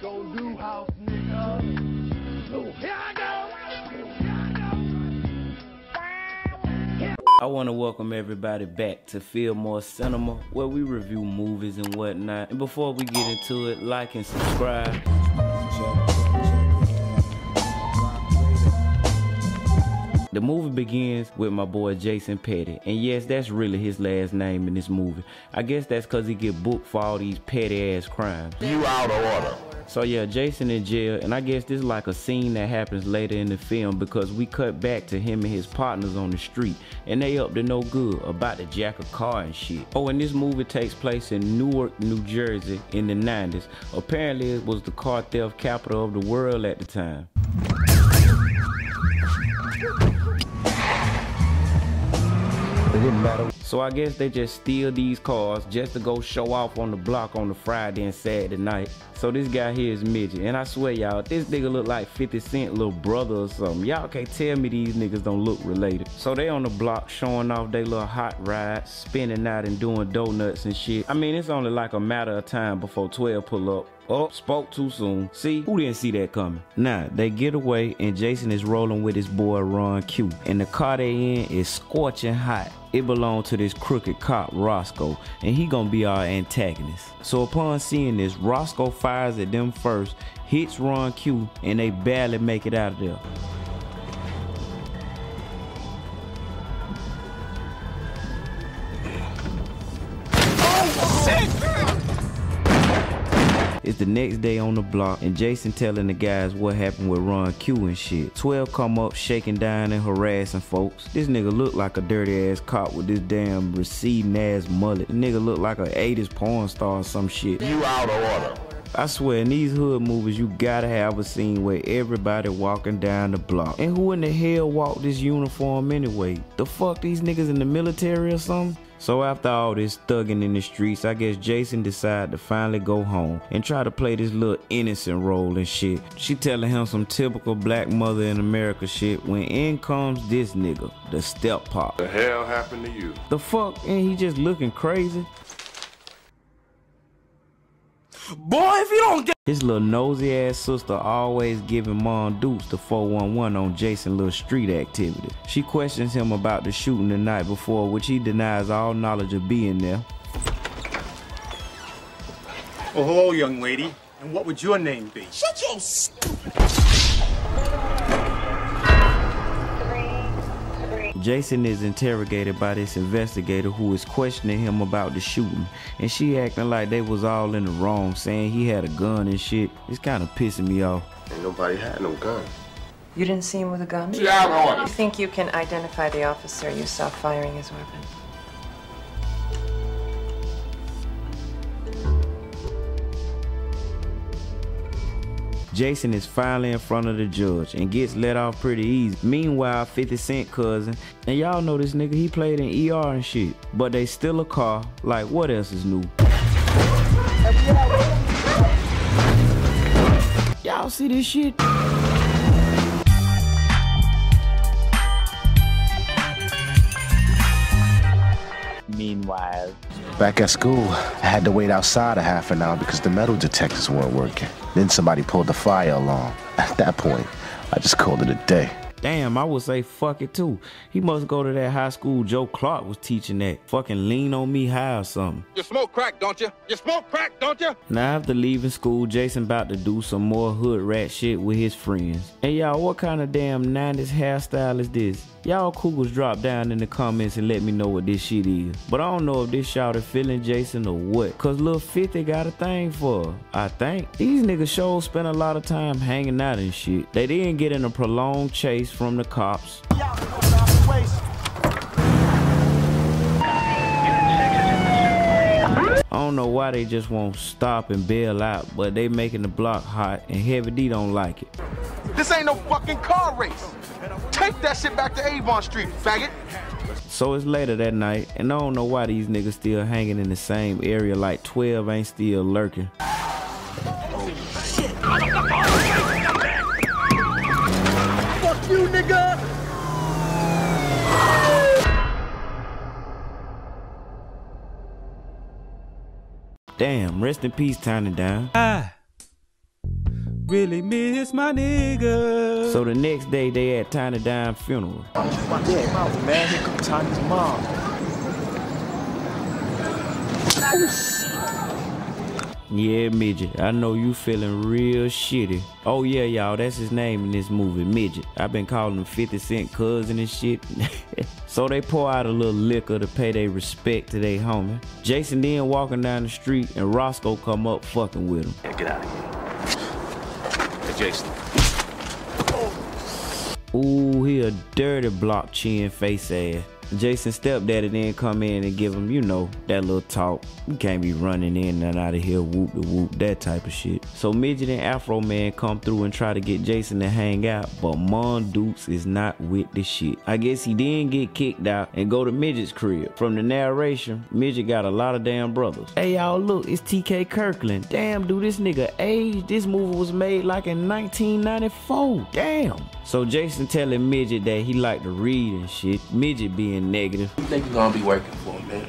gon' do, house nigga? So here I go. I want to welcome everybody back to Fillmore Cinema, where we review movies and whatnot. And before we get into it, like and subscribe. The movie begins with my boy Jason Petty, and yes, that's really his last name in this movie. I guess that's cause he get booked for all these petty ass crimes. You out of order. So yeah, Jason in jail, and I guess this is like a scene that happens later in the film because we cut back to him and his partners on the street, and they up to no good, about to jack a car and shit. Oh, and this movie takes place in Newark, New Jersey in the 90s. Apparently it was the car theft capital of the world at the time. It didn't matter. So I guess they just steal these cars just to go show off on the block on the Friday and Saturday night. So this guy here is Midget, and I swear y'all, this nigga look like 50 Cent little brother or something. Y'all can't tell me these niggas don't look related. So they on the block showing off they little hot rides, spinning out and doing donuts and shit. I mean, it's only like a matter of time before 12 pull up. Oh, spoke too soon. See, who didn't see that coming? Nah, they get away and Jason is rolling with his boy Ron Q. And the car they in is scorching hot. It belonged to this crooked cop, Roscoe, and he gonna be our antagonist. So upon seeing this, Roscoe fires at them first, hits Ron Q, and they barely make it out of there. It's the next day on the block, and Jason telling the guys what happened with Ron Q and shit. 12 come up shaking down and harassing folks. This nigga look like a dirty ass cop with this damn receding ass mullet. The nigga look like a 80s porn star or some shit. You out of order. I swear, in these hood movies, you gotta have a scene where everybody walking down the block. And who in the hell walked this uniform anyway? The fuck, these niggas in the military or something? So after all this thugging in the streets, I guess Jason decided to finally go home and try to play this little innocent role and shit. She telling him some typical black mother in America shit when in comes this nigga, the step pop. The hell happened to you? The fuck, and he just looking crazy. Boy, if you don't get His little nosy ass sister always giving Mom Dukes the 411 on Jason's little street activity. She questions him about the shooting the night before, which he denies all knowledge of being there. Oh, hello, young lady. And what would your name be? Shut your stupid. Jason is interrogated by this investigator who is questioning him about the shooting, and she acting like they was all in the wrong, saying he had a gun and shit. It's kind of pissing me off. Ain't nobody had no gun. You didn't see him with a gun? You out of order. You think you can identify the officer you saw firing his weapon? Jason is finally in front of the judge and gets let off pretty easy. Meanwhile, 50 Cent cousin, and y'all know this nigga, he played in ER and shit. But they steal a car, like what else is new? Y'all see this shit? Meanwhile, back at school, I had to wait outside a half an hour because the metal detectors weren't working. Then somebody pulled the fire alarm. At that point, I just called it a day. damn, I would say fuck it too. He must go to that high school Joe Clark was teaching that. Fucking lean on me high or something. You smoke crack, don't you? You smoke crack, don't you? Now after leaving school, Jason about to do some more hood rat shit with his friends. Hey y'all, what kind of damn 90s hairstyle is this? Y'all cougars drop down in the comments and let me know what this shit is. But I don't know if this shouted feeling Jason or what. Cause Lil 50 got a thing for her, I think. These niggas sure spent a lot of time hanging out and shit. They didn't get in a prolonged chase from the cops. I don't know why they just won't stop and bail out, but they making the block hot and Heavy D don't like it. This ain't no fucking car race. Take that shit back to Avon Street, faggot. So it's later that night, and I don't know why these niggas still hanging in the same area like 12 ain't still lurking. Fuck you, nigga! Damn, rest in peace, Tiny Down. Really miss my nigga. So the next day they at Tiny Dime funeral. My damn mouth, man. Here come Tiny's mom. Yeah, Midget, I know you feeling real shitty. Oh yeah, y'all, that's his name in this movie, Midget. I've been calling him 50 Cent cousin and shit. So they pour out a little liquor to pay their respect to their homie. Jason then walking down the street and Roscoe come up fucking with him. Yeah, get out of here. Hey, Jason. Ooh, he a dirty block chin face ass. Jason's stepdaddy then come in and give him, you know, that little talk. You can't be running in and out of here, whoop de whoop, that type of shit. So Midget and Afro Man come through and try to get Jason to hang out, but Mon Dukes is not with the shit. I guess he didn't get kicked out and go to Midget's crib. From the narration, Midget got a lot of damn brothers. Hey y'all, look, it's TK Kirkland. Damn, dude, this nigga aged. This movie was made like in 1994. Damn. So Jason telling Midget that he like to read and shit. Midget being negative. You think you're gonna be working for, man?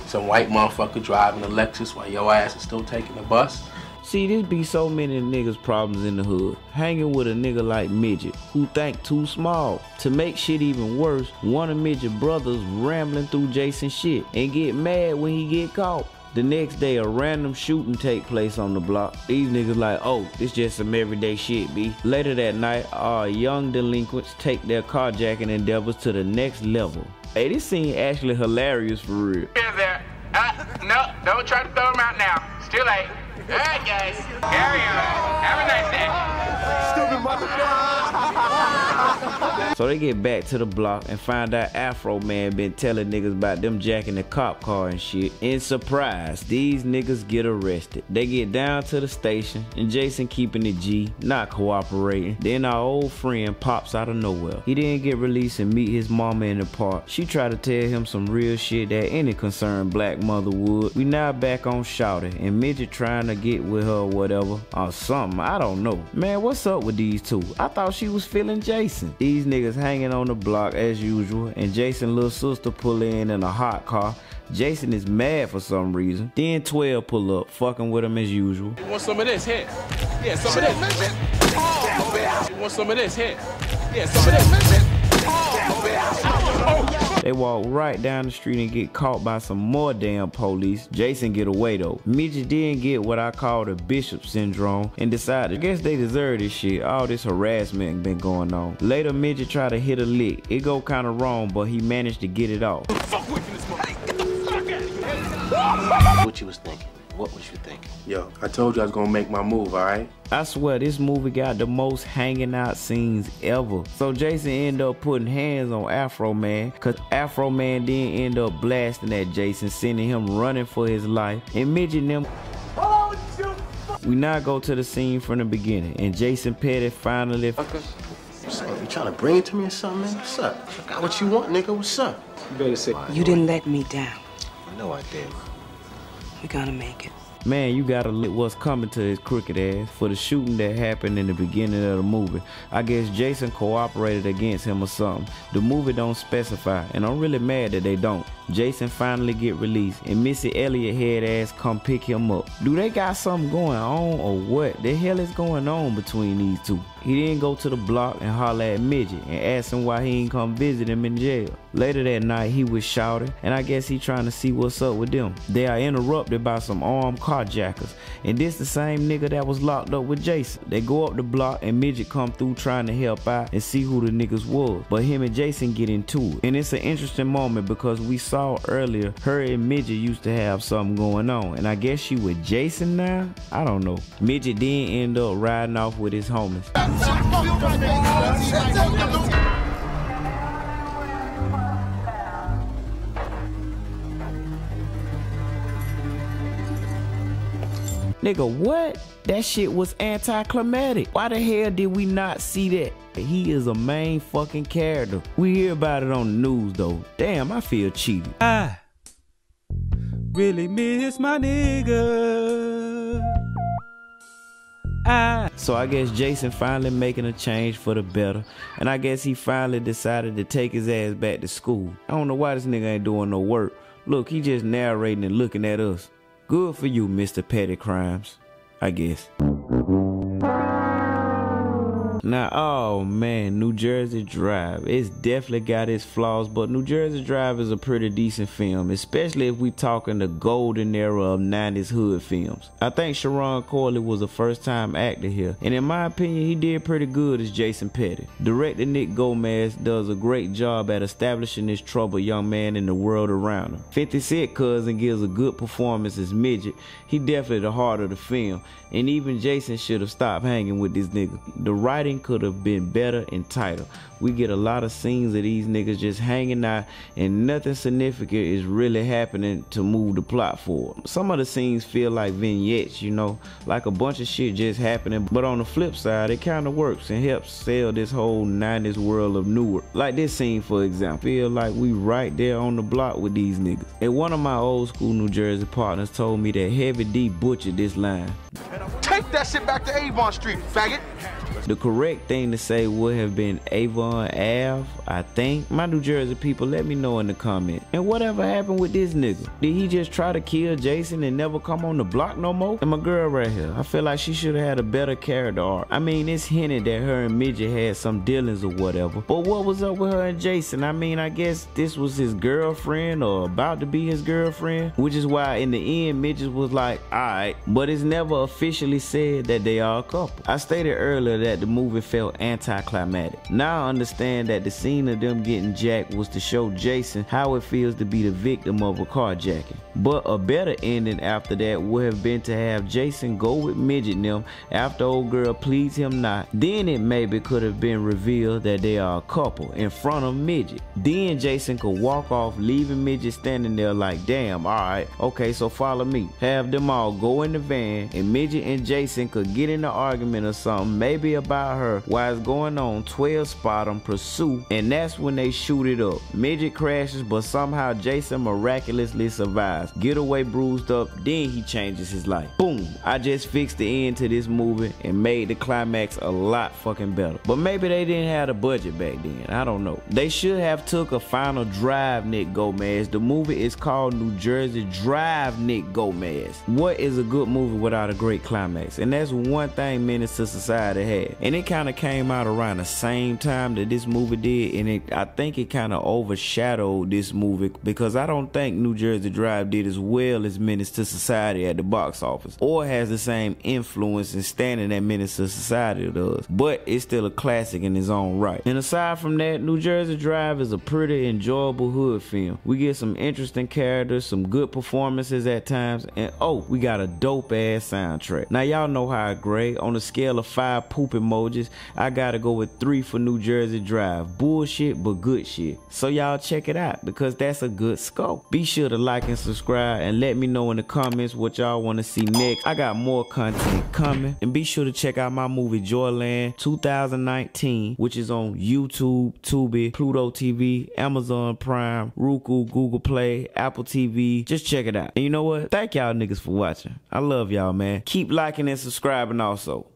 Some white motherfucker driving a Lexus while your ass is still taking the bus? See, this be so many niggas' problems in the hood. Hanging with a nigga like Midget, who think too small. To make shit even worse, one of Midget's brothers rambling through Jason's shit and get mad when he get caught. The next day, a random shooting take place on the block. These niggas like, oh, this just some everyday shit, B. Later that night, our young delinquents take their carjacking endeavors to the next level. Hey, this scene actually hilarious for real. There. No, don't try to throw them out now. It's too late. All right, guys. Carry on. Have a nice day. Stupid motherfucker. So they get back to the block and find out Afro Man been telling niggas about them jacking the cop car and shit. In surprise, these niggas get arrested. They get down to the station and Jason keeping it G, not cooperating. Then our old friend pops out of nowhere. He didn't get released and meet his mama in the park. She tried to tell him some real shit that any concerned black mother would. We now back on Shawty and Midget trying to get with her or whatever, or something, I don't know. Man, what's up with these two? I thought she was feeling Jason. These niggas hanging on the block as usual, and Jason's little sister pull in a hot car. Jason is mad for some reason. Then 12 pull up, fucking with him as usual. You want some of this? Here. Yeah, some of this. You want some of this? Here. Yeah, some of this. They walk right down the street and get caught by some more damn police. Jason get away though. Midget didn't get what I call the Bishop syndrome and decided, I guess they deserve this shit. All this harassment been going on. Later, Midget tried to hit a lick. It go kinda wrong, but he managed to get it off. What you was thinking? What was you thinking? Yo, I told you I was gonna make my move, all right? I swear this movie got the most hanging out scenes ever. So Jason ended up putting hands on Afro Man, cause Afro Man then end up blasting at Jason, sending him running for his life. And Midget and them. We now go to the scene from the beginning, and Jason Petty finally. You trying to bring it to me or something, man? What's up? I got what you want, nigga. What's up? You better say. You didn't let me down. I know I did. You're gonna make it. Man, you gotta look what's coming to his crooked ass for the shooting that happened in the beginning of the movie. I guess Jason cooperated against him or something. The movie don't specify, and I'm really mad that they don't. Jason finally get released, and Missy Elliott head ass come pick him up. Do they got something going on or what? The hell is going on between these two? He then go to the block and holler at Midget and ask him why he ain't come visit him in jail. Later that night, he was shouting, and I guess he trying to see what's up with them. They are interrupted by some armed carjackers, and this the same nigga that was locked up with Jason. They go up the block, and Midget come through trying to help out and see who the niggas was, but him and Jason get into it. And it's an interesting moment because we saw earlier her and Midget used to have something going on, and I guess she with Jason now? I don't know. Midget then end up riding off with his homies. Nigga, what? That shit was anticlimactic. Why the hell did we not see that? He is a main fucking character. We hear about it on the news though. Damn, I feel cheated. I really miss my nigga. So I guess Jason finally making a change for the better, and I guess he finally decided to take his ass back to school. I don't know why this nigga ain't doing no work. Look, he just narrating and looking at us. Good for you, Mr. Petty Crimes, I guess. Now, oh man, New Jersey Drive. It's definitely got its flaws, but New Jersey Drive is a pretty decent film, especially if we talking the golden era of 90s hood films. I think Sharon Corley was a first-time actor here, and in my opinion, he did pretty good as Jason Petty. Director Nick Gomez does a great job at establishing this troubled young man in the world around him. 50 Cent cousin gives a good performance as Midget. He definitely the heart of the film, and even Jason should have stopped hanging with this nigga. The writing could have been better and tighter. We get a lot of scenes of these niggas just hanging out and nothing significant is really happening to move the plot forward. Some of the scenes feel like vignettes, you know, like a bunch of shit just happening, but on the flip side, it kind of works and helps sell this whole 90s world of Newark. Like this scene, for example, feel like we right there on the block with these niggas. And one of my old school New Jersey partners told me that Heavy D butchered this line. Take that shit back to Avon Street, faggot. The correct thing to say would have been Avon Ave, I think. My New Jersey people, let me know in the comments. And whatever happened with this nigga? Did he just try to kill Jason and never come on the block no more? And my girl right here, I feel like she should have had a better character arc. I mean, it's hinted that her and Midget had some dealings or whatever, but what was up with her and Jason? I mean, I guess this was his girlfriend or about to be his girlfriend, which is why in the end, Midget was like, alright, but it's never officially said that they are a couple. I stated earlier that the movie felt anticlimactic. Now I understand that the scene of them getting jacked was to show Jason how it feels to be the victim of a carjacking. But a better ending after that would have been to have Jason go with Midget and them after old girl pleads him not. Then it maybe could have been revealed that they are a couple in front of Midget. Then Jason could walk off, leaving Midget standing there like, damn, alright, okay, so follow me. Have them all go in the van and Midget and Jason could get in an argument or something, maybe about her while it's going on. 12 spot them, pursue, and that's when they shoot it up. Midget crashes, but somehow Jason miraculously survives. Getaway bruised up, then he changes his life. Boom, I just fixed the end to this movie and made the climax a lot fucking better. But maybe they didn't have the budget back then, I don't know. They should have took a final drive, Nick Gomez. The movie is called New Jersey Drive, Nick Gomez. What is a good movie without a great climax? And that's one thing Menace to Society had. And it kind of came out around the same time that this movie did, and I think it kind of overshadowed this movie because I don't think New Jersey Drive did as well as Menace to Society at the box office, or has the same influence and standing that Menace to Society does, but it's still a classic in its own right. And aside from that, New Jersey Drive is a pretty enjoyable hood film. We get some interesting characters, some good performances at times, and oh, we got a dope ass soundtrack. Now y'all know how I grade. On a scale of 5 poop emojis, I gotta go with 3 for New Jersey Drive. Bullshit, but good shit. So y'all check it out because that's a good score. Be sure to like and subscribe and let me know in the comments what y'all want to see next. I got more content coming, and be sure to check out my movie Joyland 2019, which is on YouTube, Tubi, Pluto TV, Amazon Prime, Roku, Google Play, Apple TV. Just check it out. And you know what? Thank y'all niggas for watching. I love y'all, man. Keep liking and subscribing also.